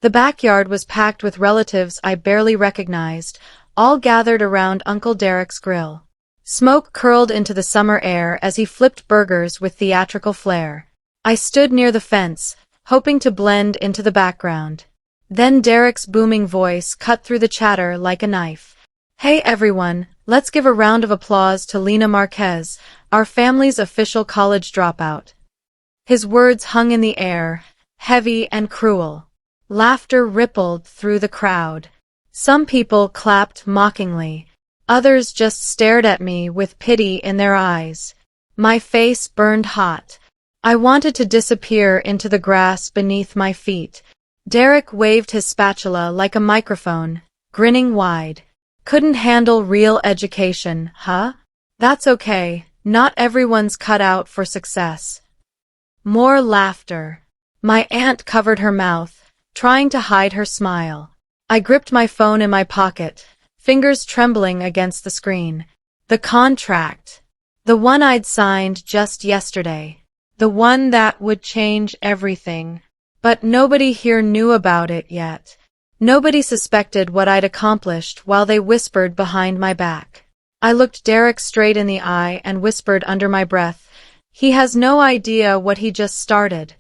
The backyard was packed with relatives I barely recognized, all gathered around Uncle Derek's grill. Smoke curled into the summer air as he flipped burgers with theatrical flair. I stood near the fence, hoping to blend into the background. Then Derek's booming voice cut through the chatter like a knife. "Hey everyone, let's give a round of applause to Lena Marquez, our family's official college dropout." His words hung in the air, heavy and cruel. Laughter rippled through the crowd. Some people clapped mockingly. Others just stared at me with pity in their eyes. My face burned hot. I wanted to disappear into the grass beneath my feet. Derek waved his spatula like a microphone, grinning wide. "Couldn't handle real education, huh? That's okay, not everyone's cut out for success." More laughter. My aunt covered her mouth, trying to hide her smile. I gripped my phone in my pocket, fingers trembling against the screen. The contract. The one I'd signed just yesterday. The one that would change everything. But nobody here knew about it yet. Nobody suspected what I'd accomplished while they whispered behind my back. I looked Derek straight in the eye and whispered under my breath, "He has no idea what he just started.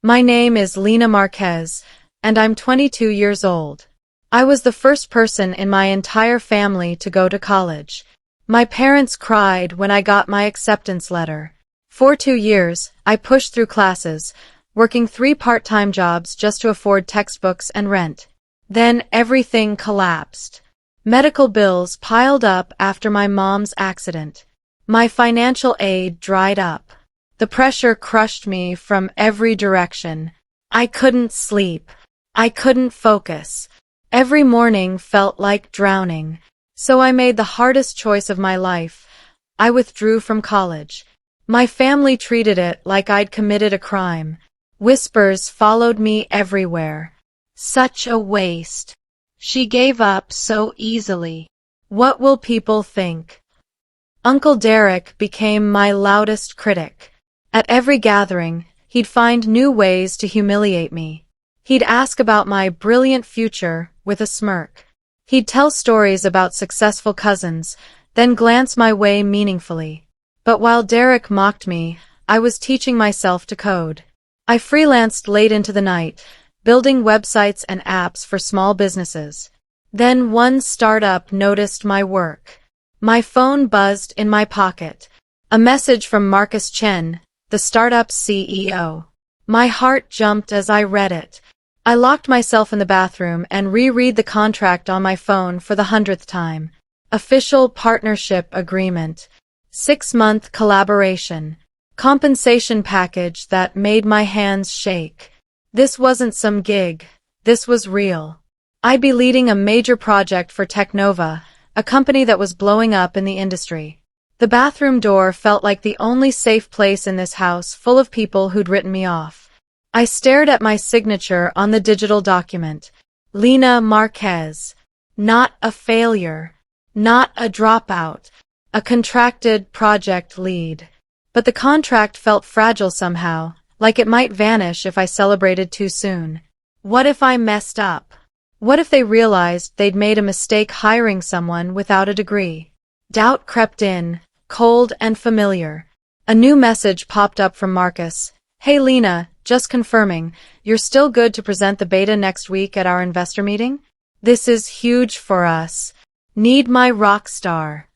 My name is Lena Marquez, and I'm 22 years old. I was the first person in my entire family to go to college. My parents cried when I got my acceptance letter. For 2 years, I pushed through classes, working 3 part-time jobs just to afford textbooks and rent. Then everything collapsed. Medical bills piled up after my mom's accident. My financial aid dried up. The pressure crushed me from every direction. I couldn't sleep. I couldn't focus. Every morning felt like drowning. So I made the hardest choice of my life. I withdrew from college. My family treated it like I'd committed a crime. Whispers followed me everywhere. Such a waste. She gave up so easily. What will people think? Uncle Derek became my loudest critic. At every gathering, he'd find new ways to humiliate me. He'd ask about my brilliant future with a smirk. He'd tell stories about successful cousins, then glance my way meaningfully. But while Derek mocked me, I was teaching myself to code. I freelanced late into the night, building websites and apps for small businesses. Then one startup noticed my work. My phone buzzed in my pocket. A message from Marcus Chen, the startup's CEO. My heart jumped as I read it. I locked myself in the bathroom and reread the contract on my phone for the 100th time. Official partnership agreement. 6-month collaboration. Compensation package that made my hands shake. This wasn't some gig. This was real. I'd be leading a major project for Technova, a company that was blowing up in the industry. The bathroom door felt like the only safe place in this house full of people who'd written me off. I stared at my signature on the digital document. Lena Marquez. Not a failure. Not a dropout. A contracted project lead. But the contract felt fragile somehow, like it might vanish if I celebrated too soon. What if I messed up? What if they realized they'd made a mistake hiring someone without a degree? Doubt crept in, cold and familiar. A new message popped up from Marcus. "Hey Lena, just confirming, you're still good to present the beta next week at our investor meeting? This is huge for us. Need my rock star."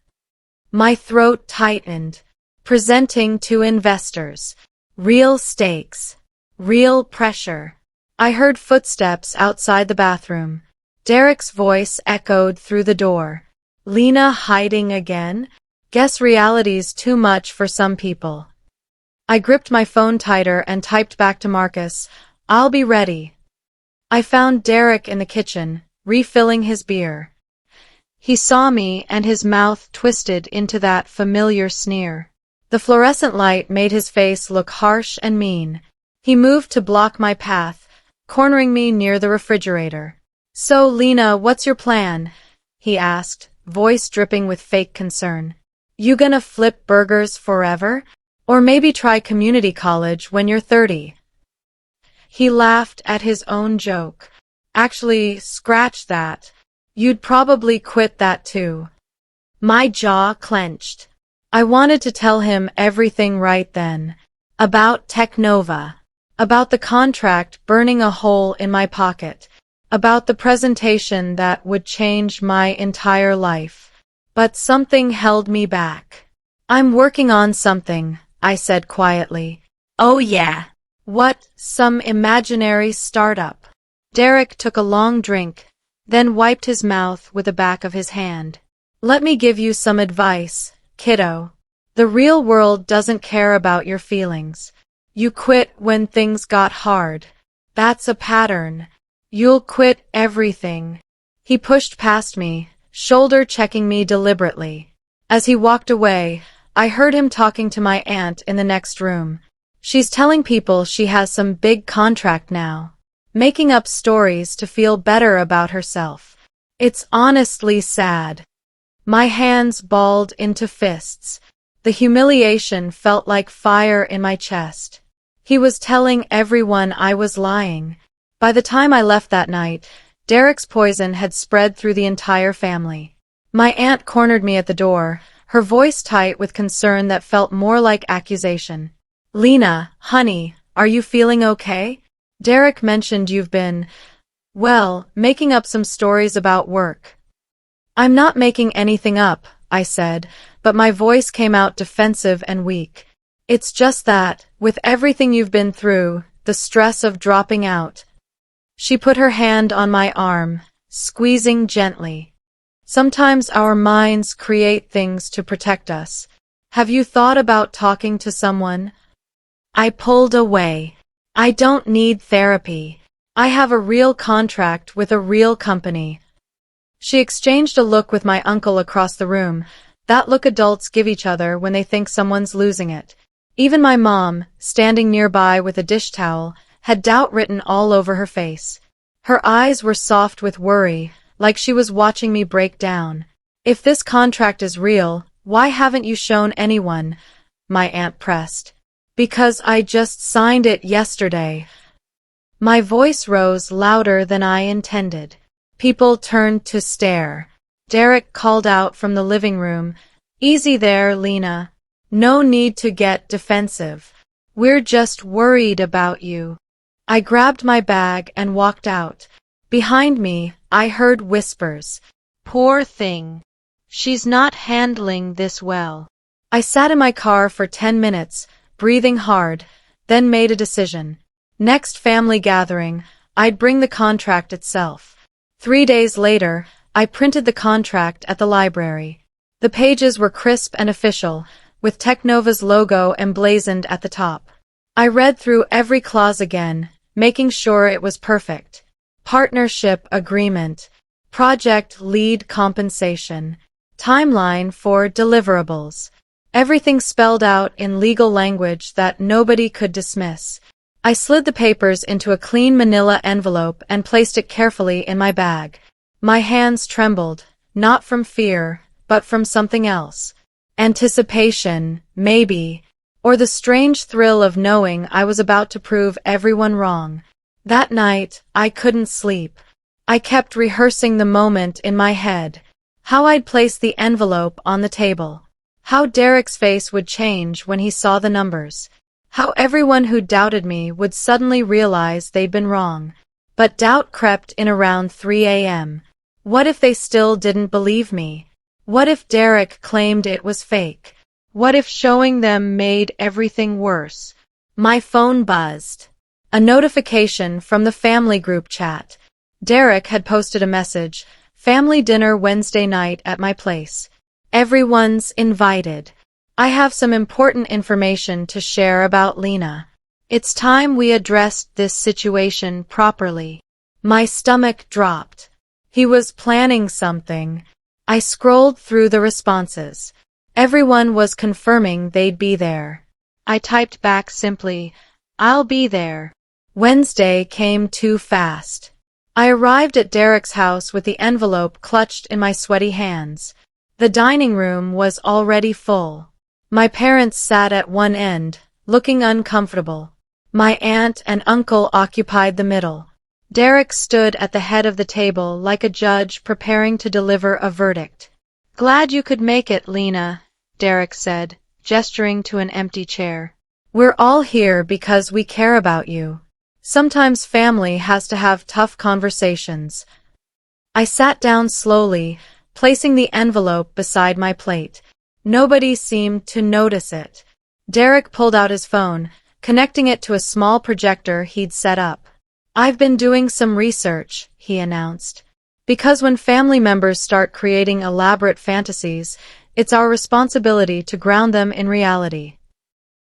My throat tightened. Presenting to investors. Real stakes. Real pressure. I heard footsteps outside the bathroom. Derek's voice echoed through the door. "Lena hiding again? Guess reality's too much for some people." I gripped my phone tighter and typed back to Marcus, "I'll be ready." I found Derek in the kitchen, refilling his beer. He saw me and his mouth twisted into that familiar sneer. The fluorescent light made his face look harsh and mean. He moved to block my path, cornering me near the refrigerator. "So, Lena, what's your plan?" he asked, voice dripping with fake concern. "You gonna flip burgers forever? Or maybe try community college when you're 30? He laughed at his own joke. Actually, scratch that. You'd probably quit that too. My jaw clenched. I wanted to tell him everything right then. About Technova. About the contract burning a hole in my pocket. About the presentation that would change my entire life. But something held me back. I'm working on something, I said quietly. Oh yeah. What? Some imaginary startup. Derek took a long drink, then wiped his mouth with the back of his hand. Let me give you some advice, kiddo. The real world doesn't care about your feelings. You quit when things got hard. That's a pattern. You'll quit everything. He pushed past me, shoulder checking me deliberately. As he walked away, I heard him talking to my aunt in the next room. She's telling people she has some big contract now. Making up stories to feel better about herself. It's honestly sad. My hands balled into fists. The humiliation felt like fire in my chest. He was telling everyone I was lying. By the time I left that night, Derek's poison had spread through the entire family. My aunt cornered me at the door, her voice tight with concern that felt more like accusation. Lena, honey, are you feeling okay? Derek mentioned you've been, well, making up some stories about work. I'm not making anything up, I said, but my voice came out defensive and weak. It's just that, with everything you've been through, the stress of dropping out. She put her hand on my arm, squeezing gently. Sometimes our minds create things to protect us. Have you thought about talking to someone? I pulled away. I don't need therapy. I have a real contract with a real company. She exchanged a look with my uncle across the room, that look adults give each other when they think someone's losing it. Even my mom, standing nearby with a dish towel, had doubt written all over her face. Her eyes were soft with worry, like she was watching me break down. If this contract is real, why haven't you shown anyone? My aunt pressed. Because I just signed it yesterday. My voice rose louder than I intended. People turned to stare. Derek called out from the living room, Easy there, Lena. No need to get defensive. We're just worried about you. I grabbed my bag and walked out. Behind me, I heard whispers. Poor thing. She's not handling this well. I sat in my car for 10 minutes, breathing hard, then made a decision. Next family gathering, I'd bring the contract itself. 3 days later, I printed the contract at the library. The pages were crisp and official, with Technova's logo emblazoned at the top. I read through every clause again, making sure it was perfect. Partnership agreement, project lead compensation, timeline for deliverables. Everything spelled out in legal language that nobody could dismiss. I slid the papers into a clean manila envelope and placed it carefully in my bag. My hands trembled, not from fear, but from something else. Anticipation, maybe, or the strange thrill of knowing I was about to prove everyone wrong. That night, I couldn't sleep. I kept rehearsing the moment in my head. How I'd place the envelope on the table. How Derek's face would change when he saw the numbers. How everyone who doubted me would suddenly realize they'd been wrong. But doubt crept in around 3 a.m. What if they still didn't believe me? What if Derek claimed it was fake? What if showing them made everything worse? My phone buzzed. A notification from the family group chat. Derek had posted a message, family dinner Wednesday night at my place. Everyone's invited. I have some important information to share about Lena. It's time we addressed this situation properly. My stomach dropped. He was planning something. I scrolled through the responses. Everyone was confirming they'd be there. I typed back simply, I'll be there. Wednesday came too fast. I arrived at Derek's house with the envelope clutched in my sweaty hands. The dining room was already full. My parents sat at one end, looking uncomfortable. My aunt and uncle occupied the middle. Derek stood at the head of the table like a judge preparing to deliver a verdict. "Glad you could make it, Lena," Derek said, gesturing to an empty chair. "We're all here because we care about you. Sometimes family has to have tough conversations." I sat down slowly, placing the envelope beside my plate. Nobody seemed to notice it. Derek pulled out his phone, connecting it to a small projector he'd set up. "I've been doing some research," he announced. "Because when family members start creating elaborate fantasies, it's our responsibility to ground them in reality."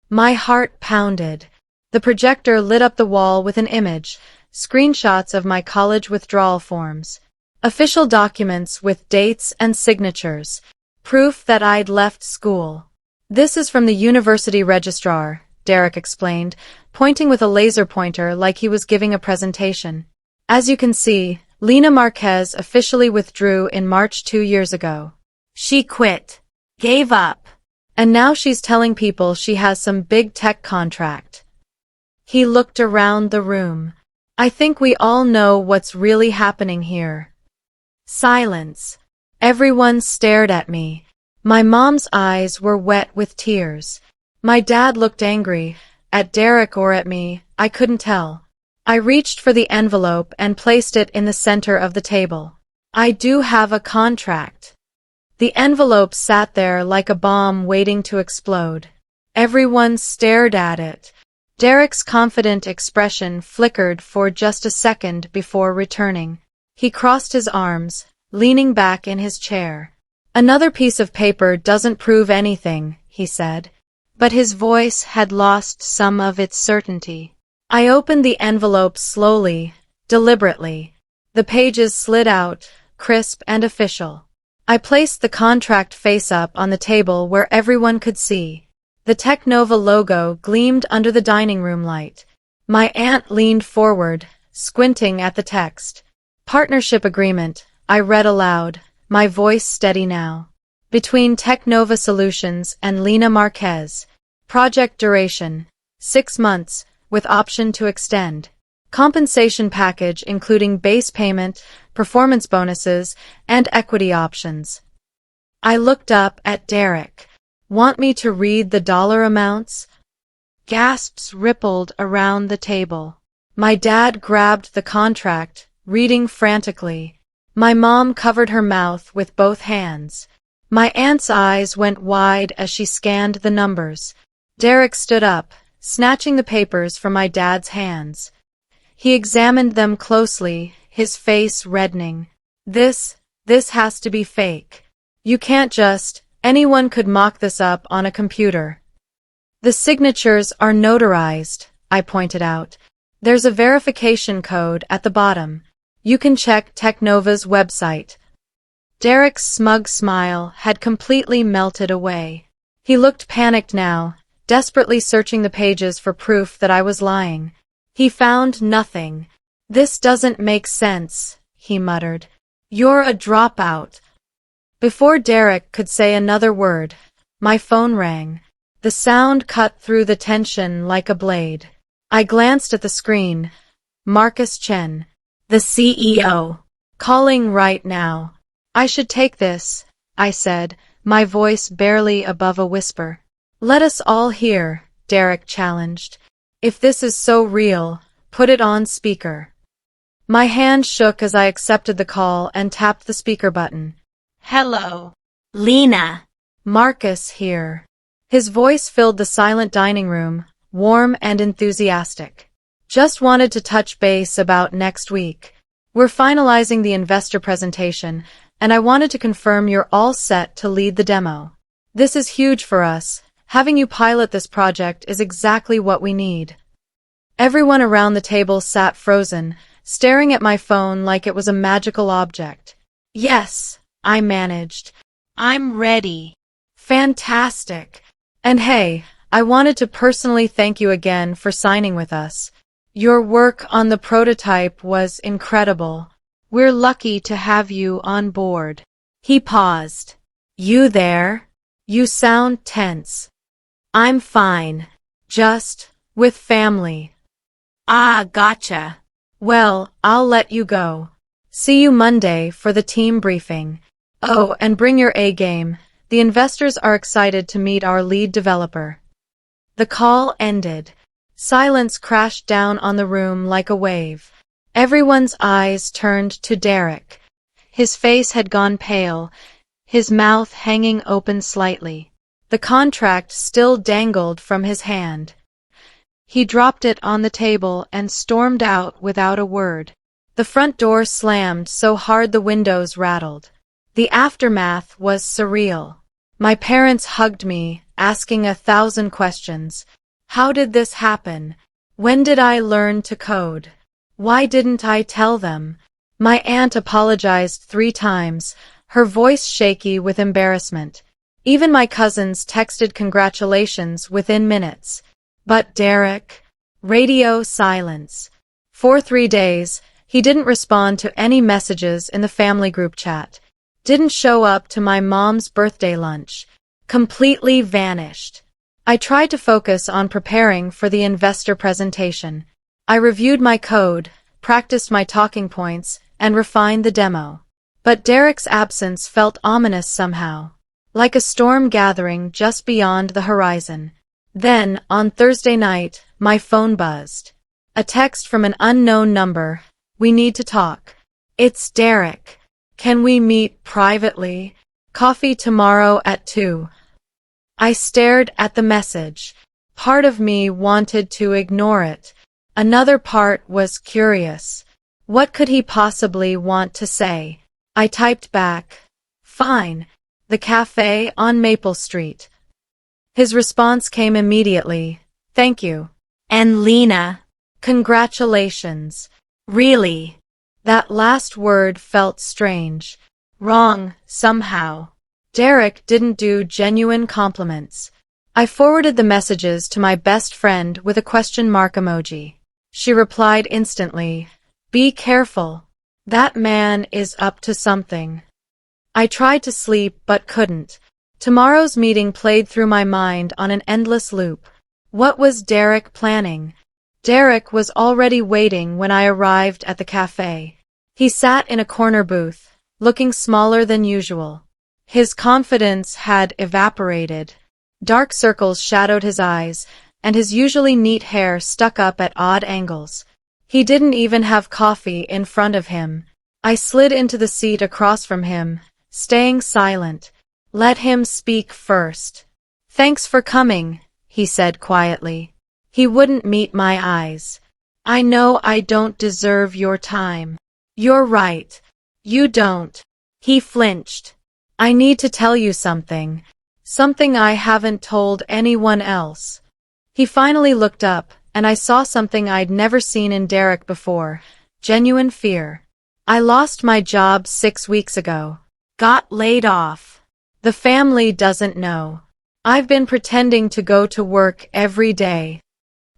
My heart pounded. The projector lit up the wall with an image, screenshots of my college withdrawal forms, official documents with dates and signatures, proof that I'd left school. "This is from the university registrar," Derek explained, pointing with a laser pointer like he was giving a presentation. "As you can see, Lena Marquez officially withdrew in March 2 years ago. She quit. Gave up. And now she's telling people she has some big tech contract." He looked around the room. "I think we all know what's really happening here." Silence. Everyone stared at me. My mom's eyes were wet with tears. My dad looked angry, at Derek or at me, I couldn't tell. I reached for the envelope and placed it in the center of the table. "I do have a contract." The envelope sat there like a bomb waiting to explode. Everyone stared at it. Derek's confident expression flickered for just a second before returning. He crossed his arms, leaning back in his chair. "Another piece of paper doesn't prove anything," he said. But his voice had lost some of its certainty. I opened the envelope slowly, deliberately. The pages slid out, crisp and official. I placed the contract face up on the table where everyone could see. The Technova logo gleamed under the dining room light. My aunt leaned forward, squinting at the text. "Partnership agreement," I read aloud, my voice steady now. "Between Technova Solutions and Lena Marquez. Project duration, 6 months, with option to extend. Compensation package including base payment, performance bonuses, and equity options." I looked up at Derek. "Want me to read the dollar amounts?" Gasps rippled around the table. My dad grabbed the contract, reading frantically. My mom covered her mouth with both hands. My aunt's eyes went wide as she scanned the numbers. Derek stood up, snatching the papers from my dad's hands. He examined them closely, his face reddening. This has to be fake. You can't just, anyone could mock this up on a computer." "The signatures are notarized," I pointed out. "There's a verification code at the bottom. You can check Technova's website." Derek's smug smile had completely melted away. He looked panicked now, desperately searching the pages for proof that I was lying. He found nothing. "This doesn't make sense," he muttered. "You're a dropout." Before Derek could say another word, my phone rang. The sound cut through the tension like a blade. I glanced at the screen. Marcus Chen, the CEO, calling right now. "I should take this," I said, my voice barely above a whisper. "Let us all hear," Derek challenged. "If this is so real, put it on speaker." My hand shook as I accepted the call and tapped the speaker button. "Hello, Lena. Marcus here." His voice filled the silent dining room, warm and enthusiastic. "Just wanted to touch base about next week. We're finalizing the investor presentation, and I wanted to confirm you're all set to lead the demo. This is huge for us. Having you pilot this project is exactly what we need." Everyone around the table sat frozen, staring at my phone like it was a magical object. "Yes," I managed. "I'm ready." "Fantastic. And hey, I wanted to personally thank you again for signing with us. Your work on the prototype was incredible. We're lucky to have you on board." He paused. "You there? You sound tense." "I'm fine. Just with family." "Ah, gotcha. Well, I'll let you go. See you Monday for the team briefing. Oh, and bring your A game. The investors are excited to meet our lead developer. The call ended. Silence crashed down on the room like a wave. Everyone's eyes turned to Derek. His face had gone pale, his mouth hanging open slightly. The contract still dangled from his hand. He dropped it on the table and stormed out without a word. The front door slammed so hard the windows rattled. The aftermath was surreal. My parents hugged me, asking 1,000 questions. How did this happen? When did I learn to code? Why didn't I tell them? My aunt apologized 3 times, her voice shaky with embarrassment. Even my cousins texted congratulations within minutes. But Derek? Radio silence. For 3 days, he didn't respond to any messages in the family group chat. Didn't show up to my mom's birthday lunch. Completely vanished. I tried to focus on preparing for the investor presentation. I reviewed my code, practiced my talking points, and refined the demo. But Derek's absence felt ominous somehow, like a storm gathering just beyond the horizon. Then, on Thursday night, my phone buzzed. A text from an unknown number. We need to talk. It's Derek. Can we meet privately? Coffee tomorrow at 2. I stared at the message. Part of me wanted to ignore it. Another part was curious. What could he possibly want to say? I typed back, "Fine. The cafe on Maple Street." His response came immediately, "Thank you. And Lena, congratulations." Really? That last word felt strange. Wrong, somehow. Derek didn't do genuine compliments. I forwarded the messages to my best friend with a question mark emoji. She replied instantly, "Be careful. That man is up to something." I tried to sleep but couldn't. Tomorrow's meeting played through my mind on an endless loop. What was Derek planning? Derek was already waiting when I arrived at the cafe. He sat in a corner booth, looking smaller than usual. His confidence had evaporated. Dark circles shadowed his eyes, and his usually neat hair stuck up at odd angles. He didn't even have coffee in front of him. I slid into the seat across from him, staying silent. Let him speak first. "Thanks for coming," he said quietly. He wouldn't meet my eyes. "I know I don't deserve your time." "You're right. You don't." He flinched. "I need to tell you something. Something I haven't told anyone else." He finally looked up, and I saw something I'd never seen in Derek before. Genuine fear. "I lost my job 6 weeks ago. Got laid off. The family doesn't know. I've been pretending to go to work every day."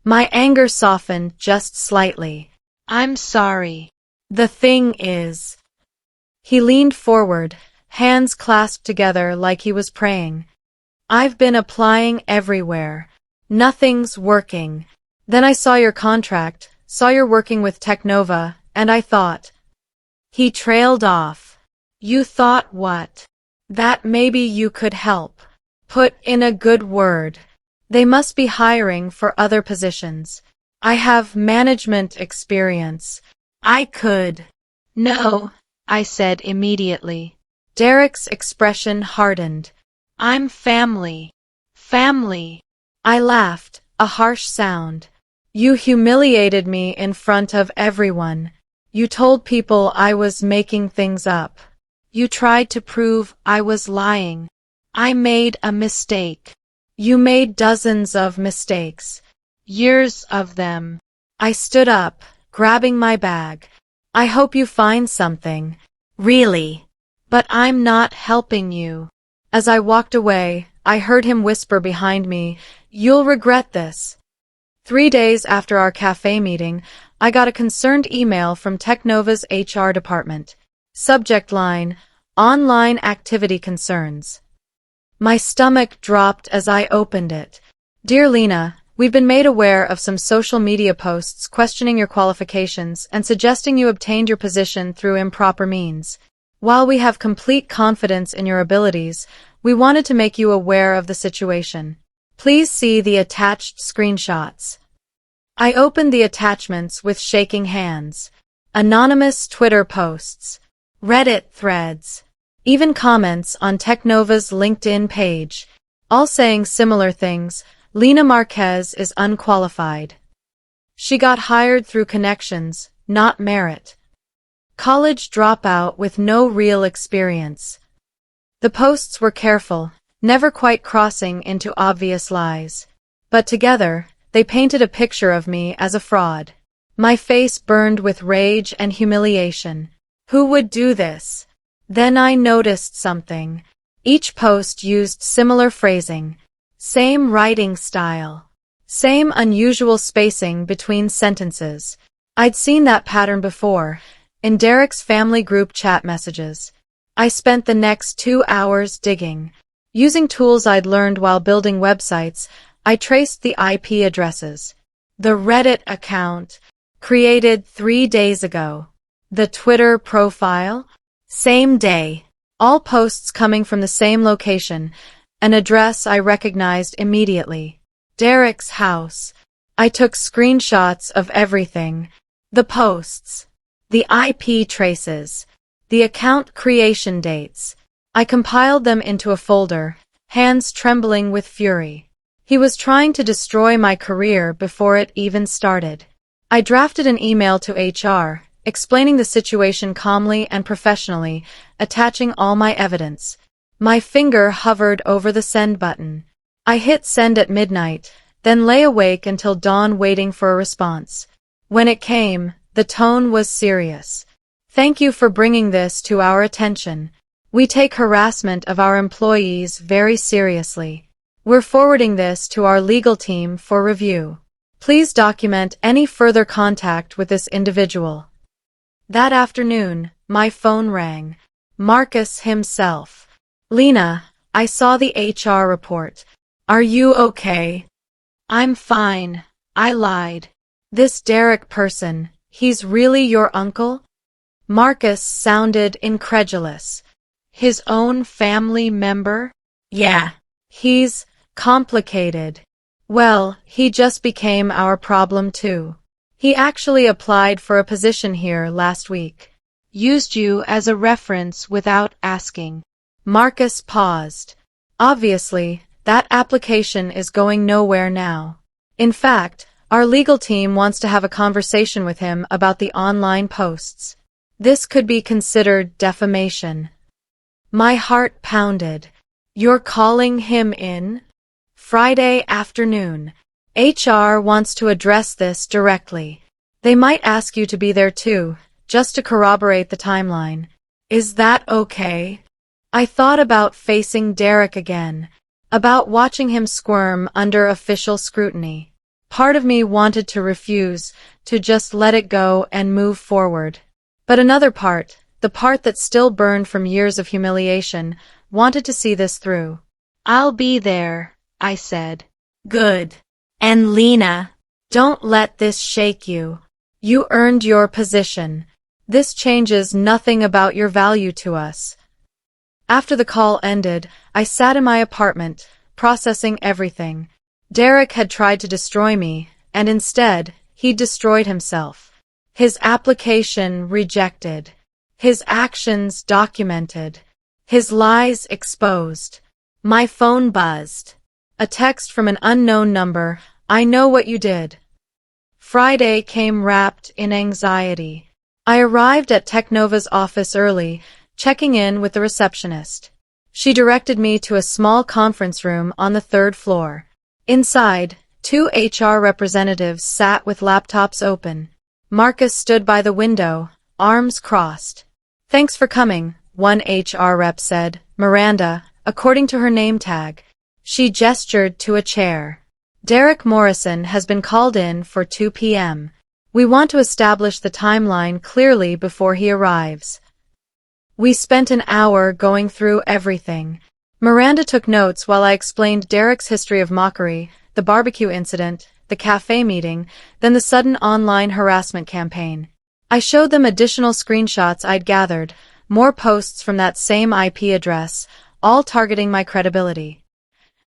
My anger softened just slightly. "I'm sorry. The thing is..." He leaned forward, hands clasped together like he was praying. "I've been applying everywhere. Nothing's working. Then I saw your contract, saw you're working with Technova, and I thought..." He trailed off. "You thought what?" "That maybe you could help. Put in a good word. They must be hiring for other positions. I have management experience. I could." "No," I said immediately. Derek's expression hardened. "I'm family. Family." I laughed, a harsh sound. "You humiliated me in front of everyone. You told people I was making things up. You tried to prove I was lying. I made a mistake. You made dozens of mistakes. Years of them." I stood up, grabbing my bag. "I hope you find something. Really. But I'm not helping you." As I walked away, I heard him whisper behind me, "You'll regret this." 3 days after our cafe meeting, I got a concerned email from Technova's HR department. Subject line, "Online activity concerns." My stomach dropped as I opened it. "Dear Lena, We've been made aware of some social media posts questioning your qualifications and suggesting you obtained your position through improper means. While we have complete confidence in your abilities, we wanted to make you aware of the situation. Please see the attached screenshots. I opened the attachments with shaking hands. Anonymous Twitter posts, Reddit threads, even comments on Technova's LinkedIn page, all saying similar things. Lena Marquez is unqualified. She got hired through connections, not merit. College dropout with no real experience. The posts were careful, never quite crossing into obvious lies. But together, they painted a picture of me as a fraud. My face burned with rage and humiliation. Who would do this? Then I noticed something. Each post used similar phrasing. Same writing style. Same unusual spacing between sentences. I'd seen that pattern before, in Derek's family group chat messages. I spent the next 2 hours digging. Using tools I'd learned while building websites, I traced the IP addresses. The Reddit account, created 3 days ago. The Twitter profile, same day. All posts coming from the same location, an address I recognized immediately. Derek's house. I took screenshots of everything. The posts. The IP traces. The account creation dates. I compiled them into a folder, hands trembling with fury. He was trying to destroy my career before it even started. I drafted an email to HR, explaining the situation calmly and professionally, attaching all my evidence. My finger hovered over the send button. I hit send at midnight, then lay awake until dawn waiting for a response. When it came, the tone was serious. Thank you for bringing this to our attention. We take harassment of our employees very seriously. We're forwarding this to our legal team for review. Please document any further contact with this individual. That afternoon, my phone rang. Marcus himself. Lena, I saw the HR report. Are you okay? I'm fine. I lied. This Derek person, he's really your uncle? Marcus sounded incredulous. His own family member? Yeah. He's complicated. Well, he just became our problem too. He actually applied for a position here last week. Used you as a reference without asking. Marcus paused. Obviously, that application is going nowhere now. In fact, our legal team wants to have a conversation with him about the online posts. This could be considered defamation. My heart pounded. You're calling him in? Friday afternoon. HR wants to address this directly. They might ask you to be there too, just to corroborate the timeline. Is that okay? I thought about facing Derek again, about watching him squirm under official scrutiny. Part of me wanted to refuse, to just let it go and move forward. But another part, the part that still burned from years of humiliation, wanted to see this through. I'll be there, I said. Good. And Lena, don't let this shake you. You earned your position. This changes nothing about your value to us. After the call ended, I sat in my apartment, processing everything. Derek had tried to destroy me, and instead, he destroyed himself. His application rejected. His actions documented. His lies exposed. My phone buzzed. A text from an unknown number. I know what you did. Friday came wrapped in anxiety. I arrived at Technova's office early, checking in with the receptionist. She directed me to a small conference room on the 3rd floor. Inside, 2 HR representatives sat with laptops open. Marcus stood by the window, arms crossed. Thanks for coming, one HR rep said. Miranda, according to her name tag. She gestured to a chair. Derek Morrison has been called in for 2 p.m. We want to establish the timeline clearly before he arrives. We spent an hour going through everything. Miranda took notes while I explained Derek's history of mockery, the barbecue incident, the cafe meeting, then the sudden online harassment campaign. I showed them additional screenshots I'd gathered, more posts from that same IP address, all targeting my credibility.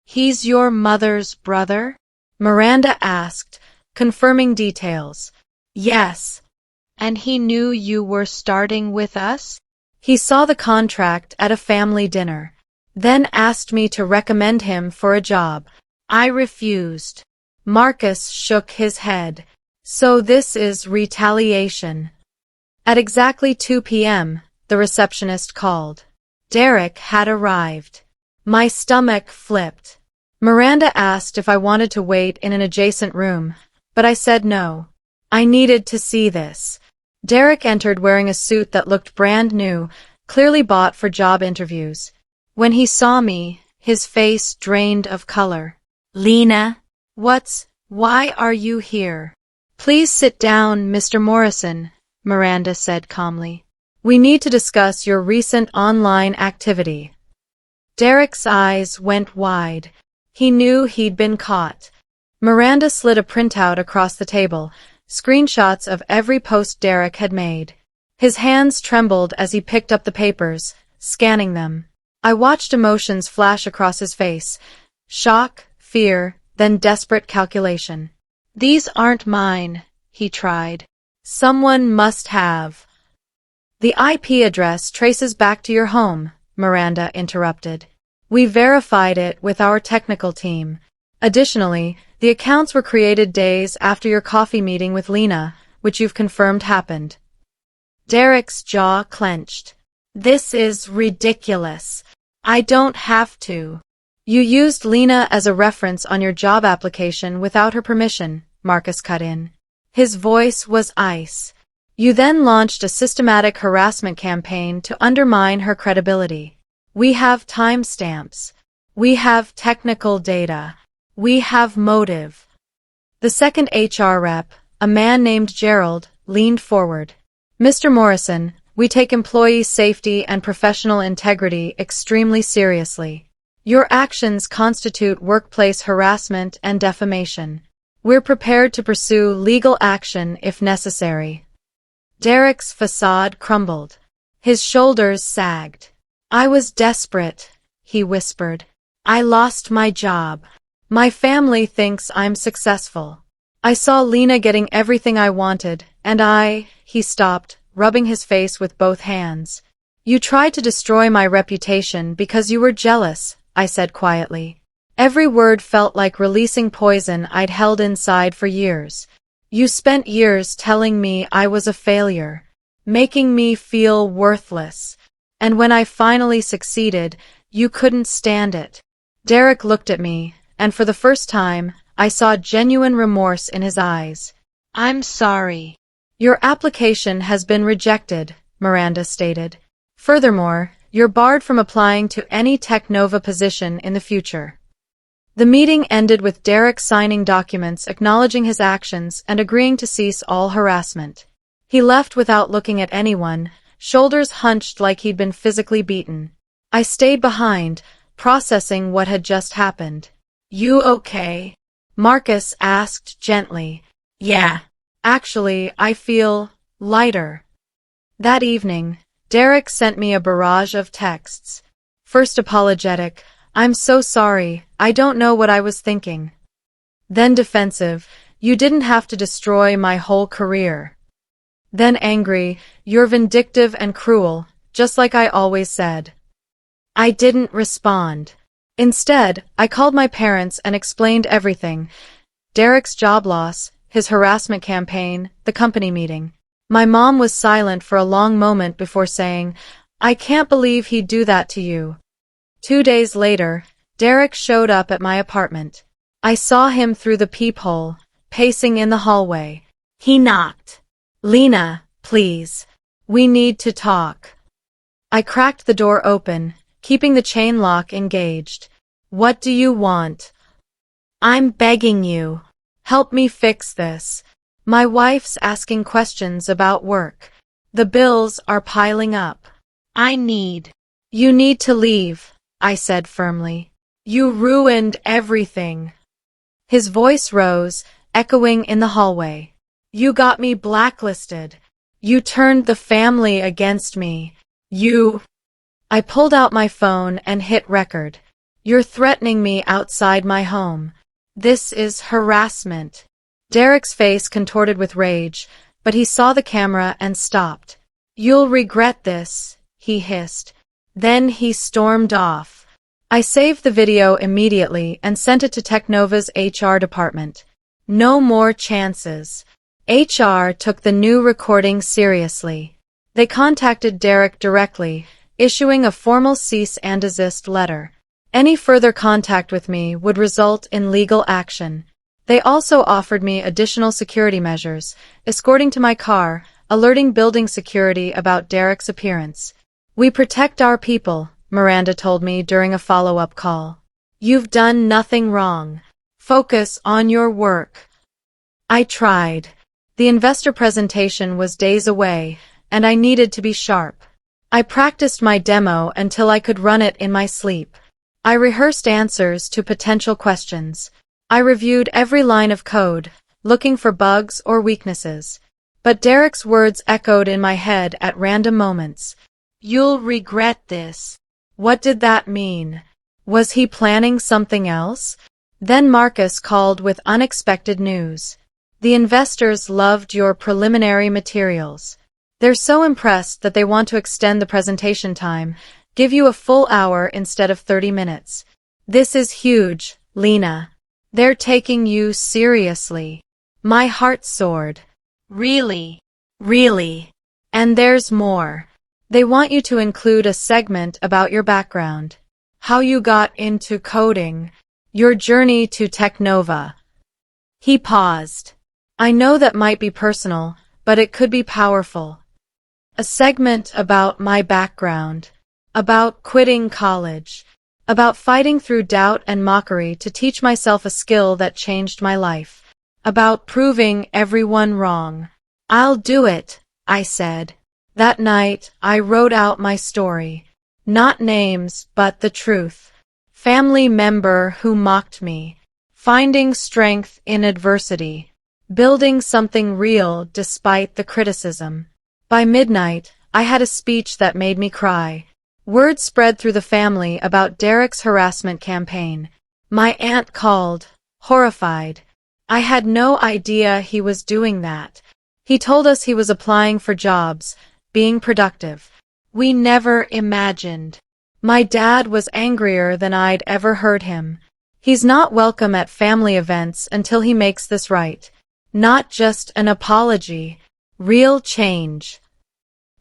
"He's your mother's brother?" Miranda asked, confirming details. "Yes." "And he knew you were starting with us?" "He saw the contract at a family dinner, then asked me to recommend him for a job. I refused." Marcus shook his head. "So this is retaliation." At exactly 2 p.m., the receptionist called. Derek had arrived. My stomach flipped. Miranda asked if I wanted to wait in an adjacent room, but I said no. I needed to see this. Derek entered wearing a suit that looked brand new, clearly bought for job interviews. When he saw me, his face drained of color. "Lena? Why are you here?" "Please sit down, Mr. Morrison," Miranda said calmly. "We need to discuss your recent online activity." Derek's eyes went wide. He knew he'd been caught. Miranda slid a printout across the table, screenshots of every post Derek had made. His hands trembled as he picked up the papers, scanning them. I watched emotions flash across his face. Shock, fear, then desperate calculation. "These aren't mine," he tried. "Someone must have." "The IP address traces back to your home," Miranda interrupted. "We verified it with our technical team. Additionally, the accounts were created days after your coffee meeting with Lena, which you've confirmed happened." Derek's jaw clenched. "This is ridiculous. I don't have to." "You used Lena as a reference on your job application without her permission," Marcus cut in. His voice was ice. "You then launched a systematic harassment campaign to undermine her credibility. We have timestamps. We have technical data. We have motive." The second HR rep, a man named Gerald, leaned forward. "Mr. Morrison, we take employee safety and professional integrity extremely seriously. Your actions constitute workplace harassment and defamation. We're prepared to pursue legal action if necessary." Derek's facade crumbled. His shoulders sagged. "I was desperate," he whispered. "I lost my job. My family thinks I'm successful. I saw Lena getting everything I wanted, and he stopped, rubbing his face with both hands. "You tried to destroy my reputation because you were jealous," I said quietly. Every word felt like releasing poison I'd held inside for years. "You spent years telling me I was a failure, making me feel worthless. And when I finally succeeded, you couldn't stand it." Derek looked at me, and for the first time, I saw genuine remorse in his eyes. "I'm sorry." "Your application has been rejected," Miranda stated. "Furthermore, you're barred from applying to any Technova position in the future." The meeting ended with Derek signing documents acknowledging his actions and agreeing to cease all harassment. He left without looking at anyone, shoulders hunched like he'd been physically beaten. I stayed behind, processing what had just happened. "You okay?" Marcus asked gently. "Yeah. Actually, I feel lighter." That evening, Derek sent me a barrage of texts. First apologetic, "I'm so sorry, I don't know what I was thinking." Then defensive, "You didn't have to destroy my whole career." Then angry, "You're vindictive and cruel, just like I always said." I didn't respond. Instead, I called my parents and explained everything. Derek's job loss, his harassment campaign, the company meeting. My mom was silent for a long moment before saying, "I can't believe he'd do that to you." 2 days later, Derek showed up at my apartment. I saw him through the peephole, pacing in the hallway. He knocked. "Lena, please. We need to talk." I cracked the door open, keeping the chain lock engaged. "What do you want?" "I'm begging you. Help me fix this. My wife's asking questions about work. The bills are piling up. You need to leave," I said firmly. "You ruined everything." His voice rose, echoing in the hallway. You got me blacklisted. You turned the family against me. I pulled out my phone and hit record. You're threatening me outside my home. This is harassment. Derek's face contorted with rage, but he saw the camera and stopped. You'll regret this, he hissed. Then he stormed off. I saved the video immediately and sent it to Technova's HR department. No more chances. HR took the new recording seriously. They contacted Derek directly, issuing a formal cease and desist letter. Any further contact with me would result in legal action. They also offered me additional security measures, escorting to my car, alerting building security about Derek's appearance. We protect our people, Miranda told me during a follow-up call. You've done nothing wrong. Focus on your work. I tried. The investor presentation was days away, and I needed to be sharp. I practiced my demo until I could run it in my sleep. I rehearsed answers to potential questions. I reviewed every line of code, looking for bugs or weaknesses. But Derek's words echoed in my head at random moments. You'll regret this. What did that mean? Was he planning something else? Then Marcus called with unexpected news. The investors loved your preliminary materials. They're so impressed that they want to extend the presentation time, give you a full hour instead of 30 minutes. This is huge, Lena. They're taking you seriously. My heart soared. Really? Really? And there's more. They want you to include a segment about your background. How you got into coding. Your journey to Technova. He paused. I know that might be personal, but it could be powerful. A segment about my background. About quitting college. About fighting through doubt and mockery to teach myself a skill that changed my life. About proving everyone wrong. I'll do it, I said. That night, I wrote out my story. Not names, but the truth. Family member who mocked me. Finding strength in adversity. Building something real despite the criticism. By midnight, I had a speech that made me cry. Word spread through the family about Derek's harassment campaign. My aunt called, horrified. I had no idea he was doing that. He told us he was applying for jobs, being productive. We never imagined. My dad was angrier than I'd ever heard him. He's not welcome at family events until he makes this right. Not just an apology. Real change.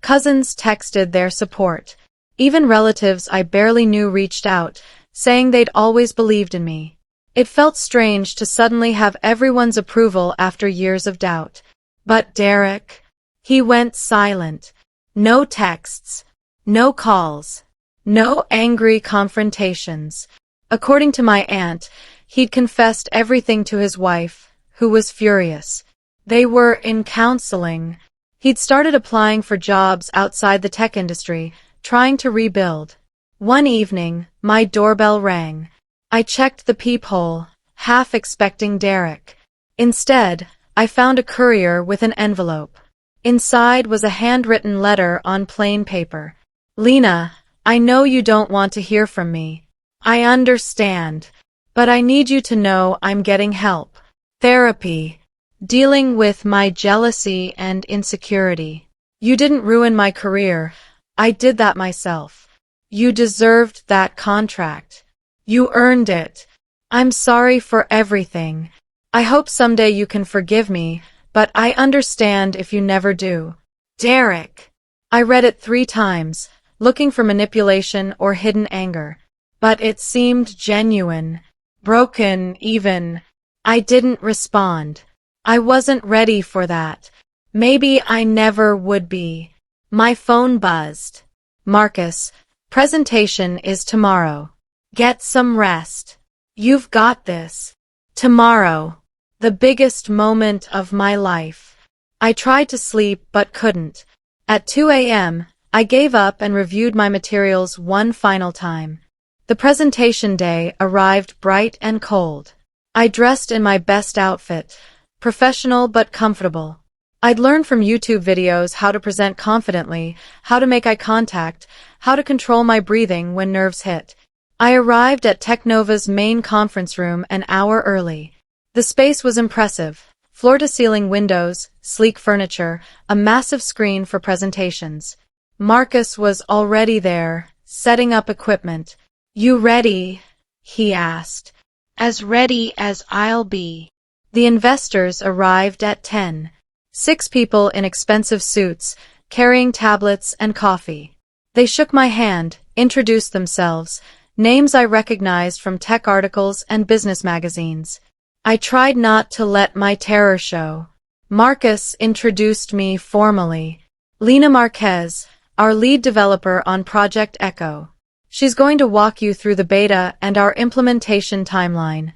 Cousins texted their support. Even relatives I barely knew reached out, saying they'd always believed in me. It felt strange to suddenly have everyone's approval after years of doubt. But Derek? He went silent. No texts. No calls. No angry confrontations. According to my aunt, he'd confessed everything to his wife, who was furious. They were in counseling. He'd started applying for jobs outside the tech industry, trying to rebuild. One evening, my doorbell rang. I checked the peephole, half expecting Derek. Instead, I found a courier with an envelope. Inside was a handwritten letter on plain paper. Lena, I know you don't want to hear from me. I understand. But I need you to know I'm getting help. Therapy. Dealing with my jealousy and insecurity. You didn't ruin my career. I did that myself. You deserved that contract. You earned it. I'm sorry for everything. I hope someday you can forgive me, but I understand if you never do. Derek. I read it 3 times, looking for manipulation or hidden anger. But it seemed genuine. Broken, even. I didn't respond. I wasn't ready for that. Maybe I never would be. My phone buzzed. Marcus, presentation is tomorrow. Get some rest. You've got this. Tomorrow. The biggest moment of my life. I tried to sleep but couldn't. At 2 a.m., I gave up and reviewed my materials one final time. The presentation day arrived bright and cold. I dressed in my best outfit, professional but comfortable. I'd learned from YouTube videos how to present confidently, how to make eye contact, how to control my breathing when nerves hit. I arrived at Technova's main conference room an hour early. The space was impressive. Floor-to-ceiling windows, sleek furniture, a massive screen for presentations. Marcus was already there, setting up equipment. "You ready?" he asked. "As ready as I'll be." The investors arrived at 10. 6 people in expensive suits, carrying tablets and coffee. They shook my hand, introduced themselves, names I recognized from tech articles and business magazines. I tried not to let my terror show. Marcus introduced me formally. "Lina Marquez, our lead developer on Project Echo. She's going to walk you through the beta and our implementation timeline."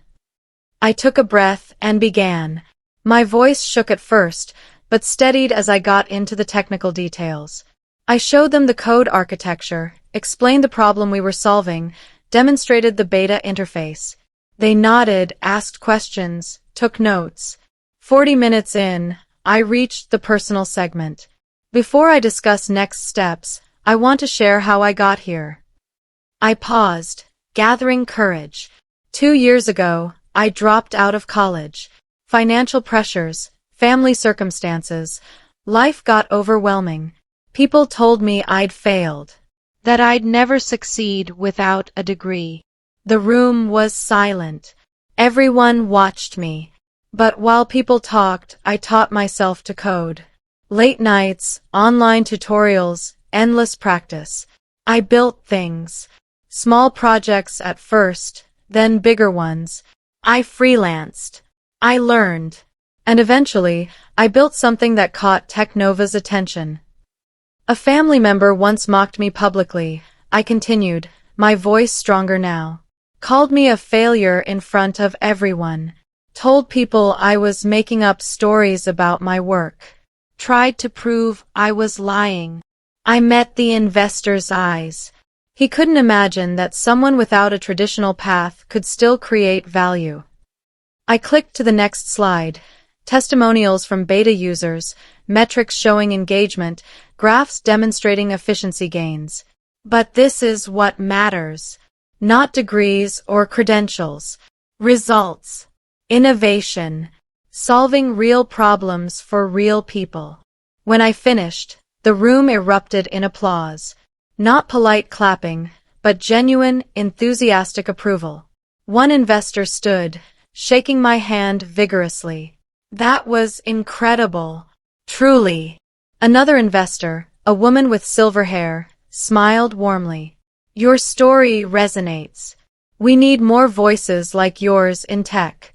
I took a breath and began. My voice shook at first, but steadied as I got into the technical details. I showed them the code architecture, explained the problem we were solving, demonstrated the beta interface. They nodded, asked questions, took notes. 40 minutes in, I reached the personal segment. Before I discuss next steps, I want to share how I got here. I paused, gathering courage. 2 years ago, I dropped out of college. Financial pressures, family circumstances, life got overwhelming. People told me I'd failed, that I'd never succeed without a degree. The room was silent. Everyone watched me. But while people talked, I taught myself to code. Late nights, online tutorials, endless practice. I built things. Small projects at first, then bigger ones. I freelanced. I learned. And eventually, I built something that caught Technova's attention. A family member once mocked me publicly. I continued, my voice stronger now. Called me a failure in front of everyone. Told people I was making up stories about my work. Tried to prove I was lying. I met the investor's eyes. He couldn't imagine that someone without a traditional path could still create value. I clicked to the next slide. Testimonials from beta users, metrics showing engagement, graphs demonstrating efficiency gains. But this is what matters. Not degrees or credentials. Results. Innovation. Solving real problems for real people. When I finished, the room erupted in applause. Not polite clapping, but genuine, enthusiastic approval. One investor stood, shaking my hand vigorously. "That was incredible. Truly." Another investor, a woman with silver hair, smiled warmly. "Your story resonates. We need more voices like yours in tech."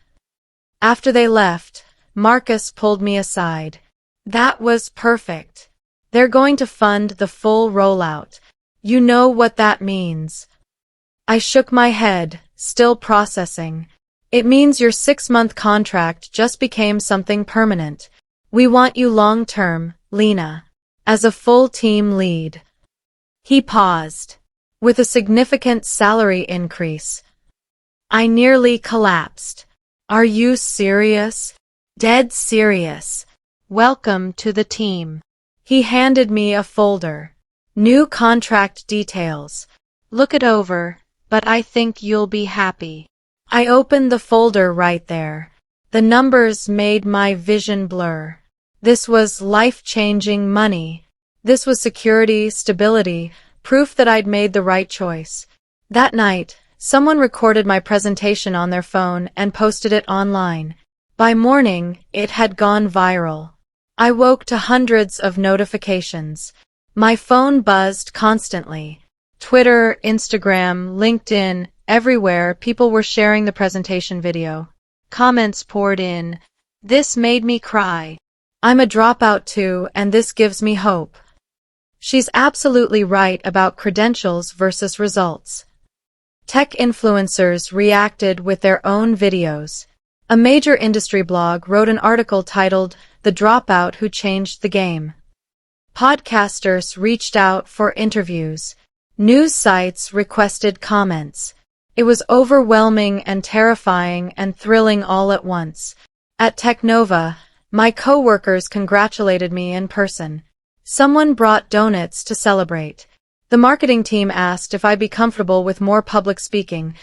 After they left, Marcus pulled me aside. "That was perfect. They're going to fund the full rollout. You know what that means." I shook my head, still processing. "It means your 6-month contract just became something permanent. We want you long-term, Lina, as a full team lead." He paused. "With a significant salary increase." I nearly collapsed. "Are you serious?" "Dead serious." "Welcome to the team." He handed me a folder. "New contract details. Look it over, but I think you'll be happy." I opened the folder right there. The numbers made my vision blur. This was life-changing money. This was security, stability, proof that I'd made the right choice. That night, someone recorded my presentation on their phone and posted it online. By morning, it had gone viral. I woke to hundreds of notifications. My phone buzzed constantly. Twitter, Instagram, LinkedIn, everywhere people were sharing the presentation video. Comments poured in. This made me cry. I'm a dropout too, and this gives me hope. She's absolutely right about credentials versus results. Tech influencers reacted with their own videos. A major industry blog wrote an article titled, "The Dropout Who Changed the Game." Podcasters reached out for interviews. News sites requested comments. It was overwhelming and terrifying and thrilling all at once. At Technova, my coworkers congratulated me in person. Someone brought donuts to celebrate. The marketing team asked if I'd be comfortable with more public speaking,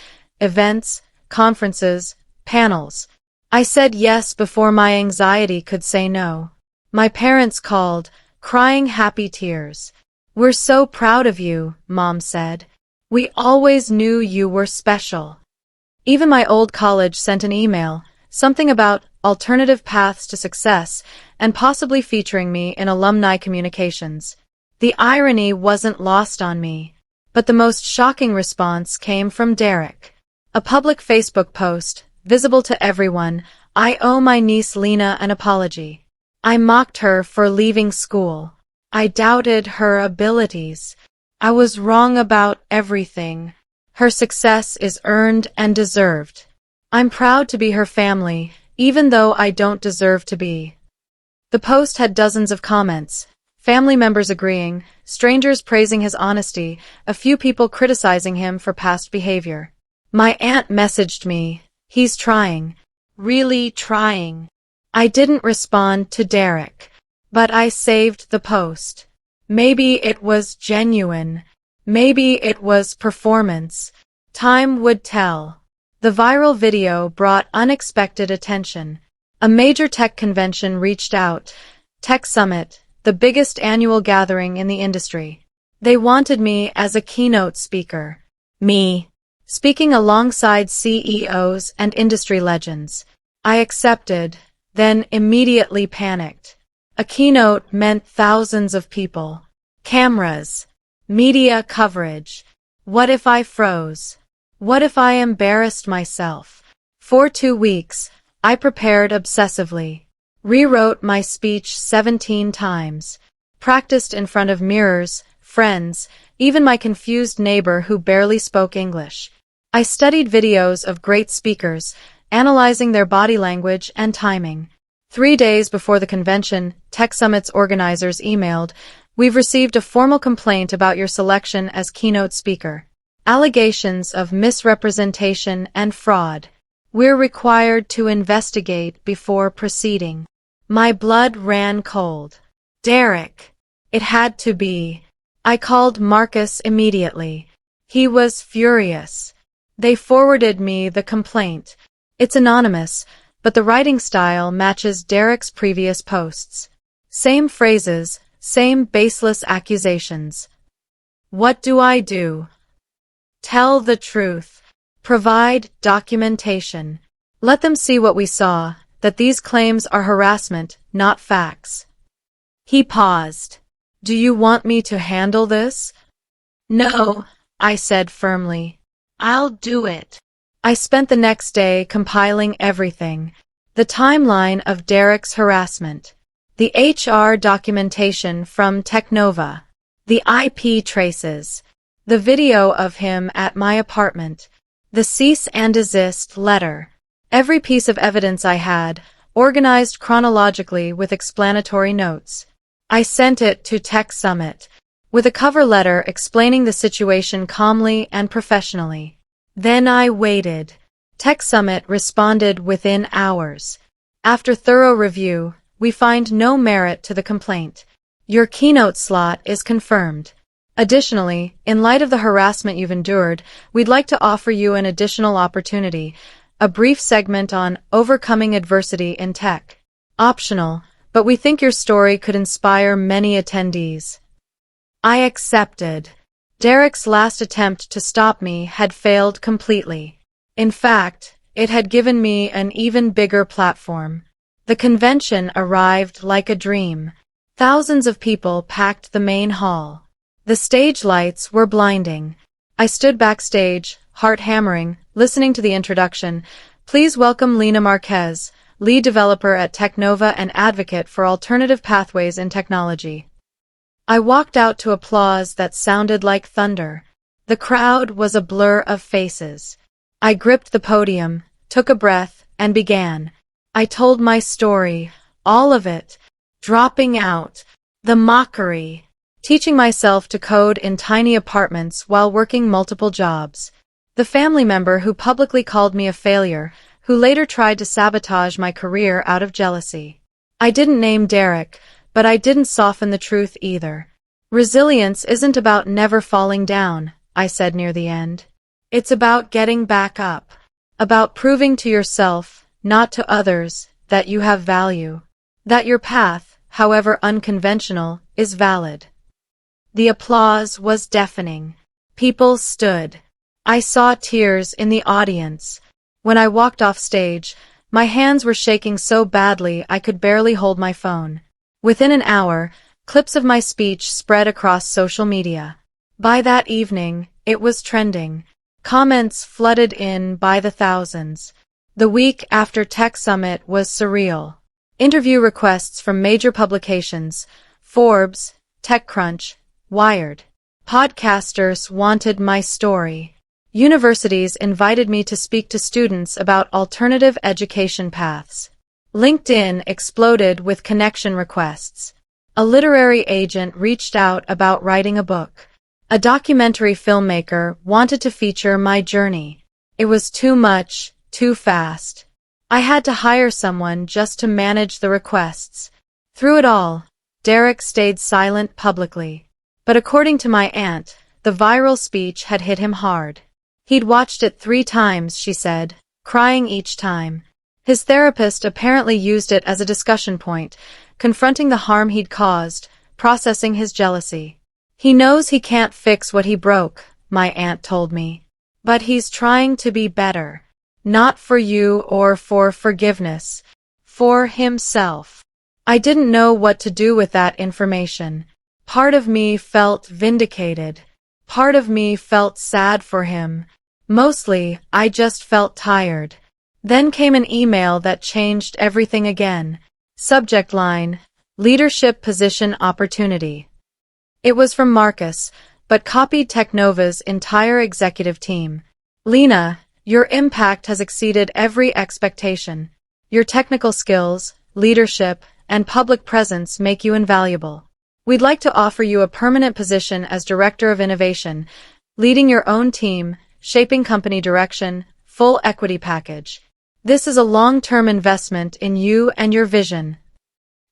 events, conferences, panels. I said yes before my anxiety could say no. My parents called, crying happy tears. "We're so proud of you," Mom said. "We always knew you were special." Even my old college sent an email, something about alternative paths to success and possibly featuring me in alumni communications. The irony wasn't lost on me, but the most shocking response came from Derek. A public Facebook post, visible to everyone, "I owe my niece Lena an apology. I mocked her for leaving school. I doubted her abilities. I was wrong about everything. Her success is earned and deserved. I'm proud to be her family, even though I don't deserve to be." The post had dozens of comments, family members agreeing, strangers praising his honesty, a few people criticizing him for past behavior. My aunt messaged me, "He's trying. Really trying." I didn't respond to Derek, but I saved the post. Maybe it was genuine. Maybe it was performance. Time would tell. The viral video brought unexpected attention. A major tech convention reached out, Tech Summit, the biggest annual gathering in the industry. They wanted me as a keynote speaker. Me, speaking alongside CEOs and industry legends. I accepted, then immediately panicked. A keynote meant thousands of people. Cameras. Media coverage. What if I froze? What if I embarrassed myself? For 2 weeks, I prepared obsessively. Rewrote my speech 17 times. Practiced in front of mirrors, friends, even my confused neighbor who barely spoke English. I studied videos of great speakers, analyzing their body language and timing. 3 days before the convention, Tech Summit's organizers emailed, "We've received a formal complaint about your selection as keynote speaker. Allegations of misrepresentation and fraud. We're required to investigate before proceeding." My blood ran cold. Derek. It had to be. I called Marcus immediately. He was furious. They forwarded me the complaint. It's anonymous, but the writing style matches Derek's previous posts. Same phrases, same baseless accusations. What do I do? Tell the truth. Provide documentation. Let them see what we saw, that these claims are harassment, not facts. He paused. "Do you want me to handle this?" "No," I said firmly. "I'll do it." I spent the next day compiling everything. The timeline of Derek's harassment. The HR documentation from Technova. The IP traces. The video of him at my apartment. The cease and desist letter. Every piece of evidence I had, organized chronologically with explanatory notes. I sent it to Tech Summit, with a cover letter explaining the situation calmly and professionally. Then I waited. Tech Summit responded within hours. "After thorough review, we find no merit to the complaint. Your keynote slot is confirmed. Additionally, in light of the harassment you've endured, we'd like to offer you an additional opportunity, a brief segment on overcoming adversity in tech. Optional, but we think your story could inspire many attendees." I accepted. Derek's last attempt to stop me had failed completely. In fact, it had given me an even bigger platform. The convention arrived like a dream. Thousands of people packed the main hall. The stage lights were blinding. I stood backstage, heart hammering, listening to the introduction. "Please welcome Lena Marquez, lead developer at Technova and advocate for alternative pathways in technology." I walked out to applause that sounded like thunder. The crowd was a blur of faces. I gripped the podium, took a breath, and began. I told my story, all of it, dropping out, the mockery, teaching myself to code in tiny apartments while working multiple jobs, The family member who publicly called me a failure, who later tried to sabotage my career out of jealousy. I didn't name Derek, but I didn't soften the truth either. Resilience isn't about never falling down, I said near the end. It's about getting back up. About proving to yourself, not to others, that you have value. That your path, however unconventional, is valid. The applause was deafening. People stood. I saw tears in the audience. When I walked off stage, my hands were shaking so badly I could barely hold my phone. Within an hour, clips of my speech spread across social media. By that evening, it was trending. Comments flooded in by the thousands. The week after Tech Summit was surreal. Interview requests from major publications, Forbes, TechCrunch, Wired. Podcasters wanted my story. Universities invited me to speak to students about alternative education paths. LinkedIn exploded with connection requests. A literary agent reached out about writing a book. A documentary filmmaker wanted to feature my journey. It was too much, too fast. I had to hire someone just to manage the requests. Through it all, Derek stayed silent publicly. But according to my aunt, the viral speech had hit him hard. He'd watched it 3 times, she said, crying each time. His therapist apparently used it as a discussion point, confronting the harm he'd caused, processing his jealousy. He knows he can't fix what he broke, my aunt told me. But he's trying to be better. Not for you or for forgiveness. For himself. I didn't know what to do with that information. Part of me felt vindicated. Part of me felt sad for him. Mostly, I just felt tired. Then came an email that changed everything again. Subject line, leadership position opportunity. It was from Marcus, but copied Technova's entire executive team. Lena, your impact has exceeded every expectation. Your technical skills, leadership, and public presence make you invaluable. We'd like to offer you a permanent position as Director of Innovation, leading your own team, shaping company direction, full equity package. This is a long-term investment in you and your vision.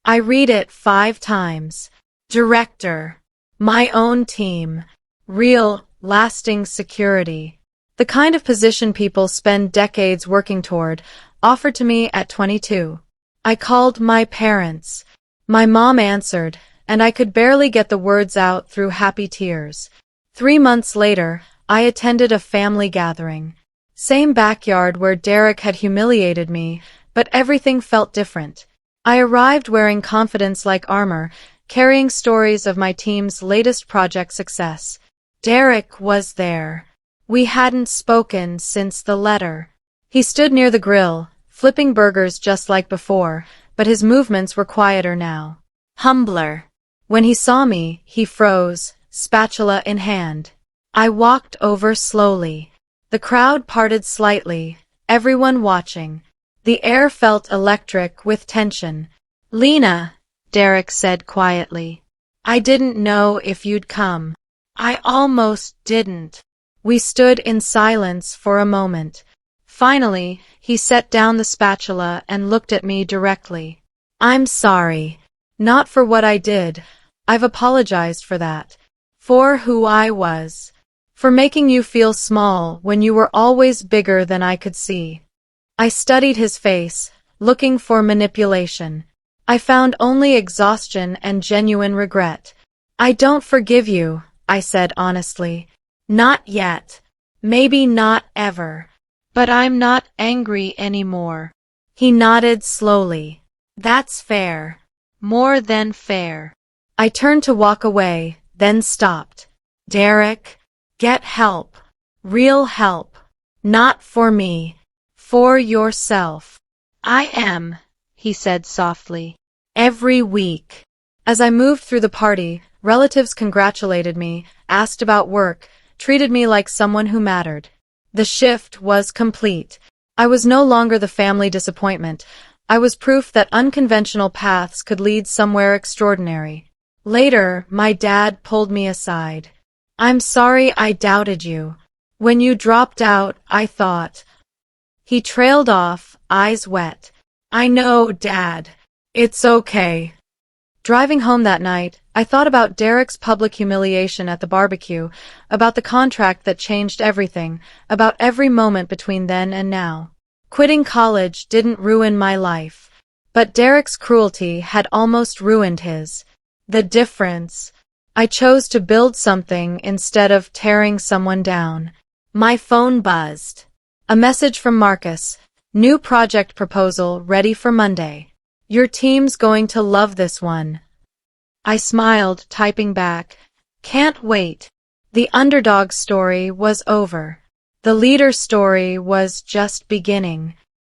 I read it 5 times. Director. My own team. Real, lasting security. The kind of position people spend decades working toward, offered to me at 22. I called my parents. My mom answered, and I could barely get the words out through happy tears. 3 months later, I attended a family gathering. Same backyard where Derek had humiliated me, but everything felt different. I arrived wearing confidence like armor, carrying stories of my team's latest project success. Derek was there. We hadn't spoken since the letter. He stood near the grill, flipping burgers just like before, but his movements were quieter now. Humbler. When he saw me, he froze, spatula in hand. I walked over slowly. The crowd parted slightly, everyone watching. The air felt electric with tension. Lena, Derek said quietly. I didn't know if you'd come. I almost didn't. We stood in silence for a moment. Finally, he set down the spatula and looked at me directly. I'm sorry. Not for what I did. I've apologized for that. For who I was. For making you feel small when you were always bigger than I could see. I studied his face, looking for manipulation. I found only exhaustion and genuine regret. I don't forgive you, I said honestly. Not yet. Maybe not ever. But I'm not angry anymore. He nodded slowly. That's fair. More than fair. I turned to walk away, then stopped. Derek, get help. Real help. Not for me. For yourself. I am, he said softly. Every week. As I moved through the party, relatives congratulated me, asked about work, treated me like someone who mattered. The shift was complete. I was no longer the family disappointment. I was proof that unconventional paths could lead somewhere extraordinary. Later, my dad pulled me aside. I'm sorry I doubted you. When you dropped out, I thought. He trailed off, eyes wet. I know, Dad. It's okay. Driving home that night, I thought about Derek's public humiliation at the barbecue, about the contract that changed everything, about every moment between then and now. Quitting college didn't ruin my life, but Derek's cruelty had almost ruined his. The difference. I chose to build something instead of tearing someone down. My phone buzzed. A message from Marcus. New project proposal ready for Monday. Your team's going to love this one. I smiled, typing back. Can't wait. The underdog story was over. The leader story was just beginning.